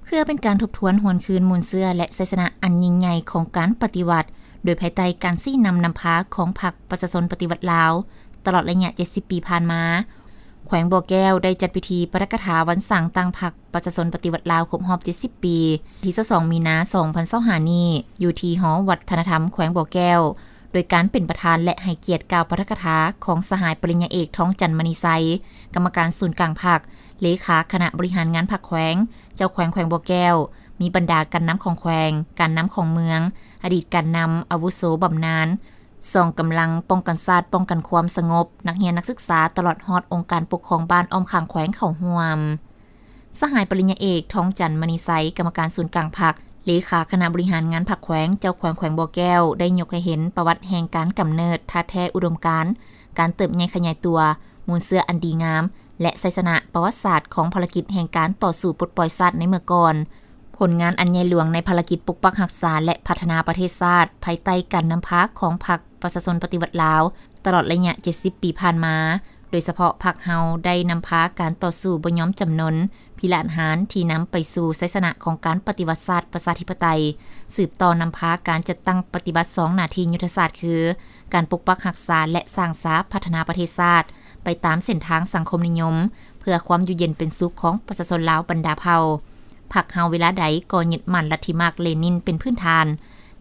เพื่อเป็นการทบทวนหวนคืนมูลเสื้อและไสสนะอันยิ่งใหญ่ของการปฏิวัติโดยภายใต้การซี้นำพาของพรรคประชาชนปฏิวัติลาวตลอดระยะ70ปีผ่านมาแขวงบ่อแก้วได้จัดพิธีปาฐกถาวันสร้างตั้งพรรคประชาชนปฏิวัติลาวครบรอบ70ปีที่22มีนาคม2025นี้อยู่ที่หอวัฒนธรรมแขวงบ่อแก้วโดยการเป็นประธานและให้เกียรติกล่าวปาฐกถาของสหายปริญญาเอกท้องจันทร์มณีไซกรรมการศูนย์กลางพรรคเลขาคณะบริหารงานพรรคแขวงเจ้าแขวงบ่อแก้วมีบรรดาการนำของแขวงการนำของเมืองอดีตการนำอาวุโสบำนาญส่องกำลังป้องกันชาติป้องกันความสงบนักเรียนนักศึกษาตลอดฮอดองค์การปกครองบ้านอ้อมข้างแขวงเข้าร่วมสหายปริญญาเอกท้องจันทร์มณีไซกรรมการศูนย์กลางพรรคเลขาคณะบริหารงานพรรคแขวงเจ้าแขวงบ่อแก้วได้ยกให้เห็นประวัติแห่งการกำเนิดท่าแท้อุดมการณ์การเติบใหญ่ขยายตัวมูลเสื้ออันดีงามและไสสนะประวัติศาสตร์ของภารกิจแห่งการต่อสู้ปลดปล่อยชาติในเมื่อก่อนผลงานอันใหญ่หลวงในภารกิจปกปักรักษาและพัฒนาประเทศชาติภายใต้การนำพาของพรรคประชาชนปฏิวัติลาวตลอดระยะ70ปีผ่านมาโดยเฉพาะพรรคเฮาได้นำพาการต่อสู้บ่ยอมจำนนพิราญหารที่นำไปสู่ไสสนะของการปฏิวัติศาสตร์ประชาธิปไตยสืบต่อนำพาการจัดตั้งปฏิบัติ2หน้าที่ยุทธศาสตร์คือการปกปักรักษาและสร้างสาพัฒนาประเทศชาติไปตามเส้นทางสังคมนิยมเพื่อความอยู่เย็นเป็นสุขของประชาชนลาวบรรดาเผ่าพรรคเฮาเวลาใดก็ยึดมั่นลัทธิมาร์กเลนินเป็นพื้นฐาน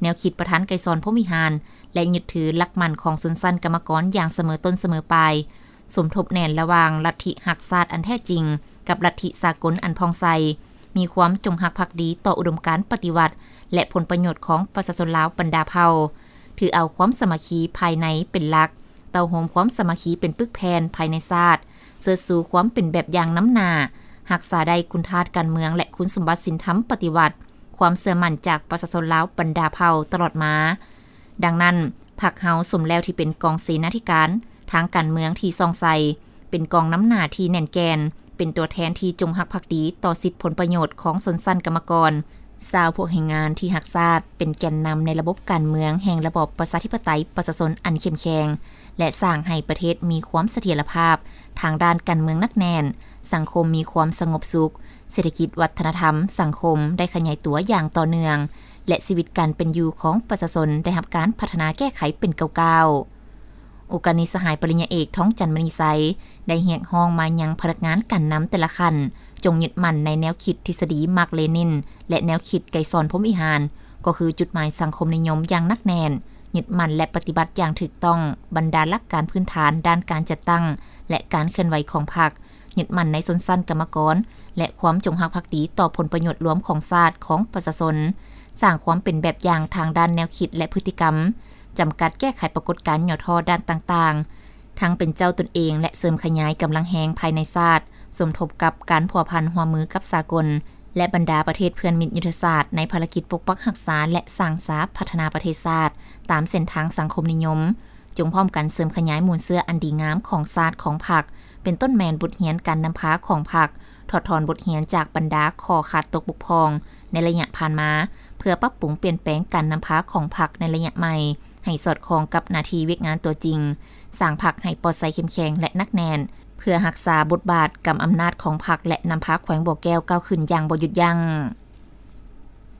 แนวคิดประธานไกรสอนพรหมวิหารและยึดถือหลักมั่นของชนชั้นกรรมกรอย่างเสมอต้นเสมอปลายสมทบแน่นระหว่างลัทธิรักชาติอันแท้จริงกับลัทธิสากลอันพองใสมีความจงรักภักดีต่ออุดมการณ์ปฏิวัติและผลประโยชน์ของประชาชนลาวบรรดาเผ่าถือเอาความสามัคคีภายในเป็นหลักเต้าโหมความสามัคคีเป็นปึกแผ่นภายในชาติเสริฐสู่ความเป็นแบบอย่างน้ำหน้ารักษาได้คุณธาตุการเมืองและคุณสมบัติศีลธรรมปฏิวัติความเชื่อมั่นจากประชาชนลาวบรรดาเผ่าตลอดมาดังนั้นพรรคเฮาสมแล้วที่เป็นกองเสนาธิการทางการเมืองที่ซ่องใสเป็นกองน้ำหน้าที่แน่นแกนเป็นตัวแทนที่จงรักภักดีต่อสิทธิผลประโยชน์ของชนชั้นกรรมกรชาวพวกแห่งงานที่รักชาติเป็นแกนนำในระบบการเมืองแห่งระบอบประชาธิปไตยประชาชนอันเข้มแข็งและสร้างให้ประเทศมีความเสถียรภาพทางด้านการเมืองนักแน่นสังคมมีความสงบสุขเศรษฐกิจวัฒนธรรมสังคมได้ขยายตัวอย่างต่อเนื่องและชีวิตการเป็นอยู่ของประชาชนได้รับการพัฒนาแก้ไขเป็นก้าวๆองค์การสหายปริญญาเอกท้องจันทร์มณีไซได้เรียกร้องมายังพนักงานการนำแต่ละขั้นจงยึดมั่นในแนวคิดทฤษฎีมาร์กเลนินและแนวคิดไกรสอนพรหมวิหารก็คือจุดหมายสังคมนิยมอย่างนักแน่นยึดมั่นและปฏิบัติอย่างถูกต้องบรรดาหลักการพื้นฐานด้านการจัดตั้งและการเคลื่อนไหวของพรรคยึดมั่นในชนชั้นกรรมกรและความจงรักภักดีต่อผลประโยชน์รวมของชาติของประชาชนสร้างความเป็นแบบอย่างทางด้านแนวคิดและพฤติกรรมจำกัดแก้ไขปรากฏการณ์ย่อท่อด้านต่างๆทั้งเป็นเจ้าตนเองและเสริมขยายกำลังแหงภายในชาติสมทบกับการพัวพันหัวมือกับสากลและบรรดาประเทศเพื่อนมิตรยุทธศาสตร์ในภารกิจปกปักรักษาและสร้างสาพัฒนาประเทศชาติตามเส้นทางสังคมนิยมจงพร้อมกันเสริมขยายมูลเสื้ออันดีงามของชาติของพรรคเป็นต้นแมนบทเรียนการนำพาของพรรคถอดถอนบทเรียนจากบรรดาข้อขาดตกบกพร่องในระยะผ่านมาเพื่อปรับปรุงเปลี่ยนแปลงการนำพาของพรรคในระยะใหม่ให้สอดคล้องกับหน้าที่เวียกงานตัวจริงสร้างพรรคให้ปลอดภัยเข้มแข็งและนักแน่นเพื่อรักษาบทบาทกำอำนาจของพรรคและนำพาแขวงบ่อแก้วก้าวขึ้นอย่างบ่หยุดยั้ง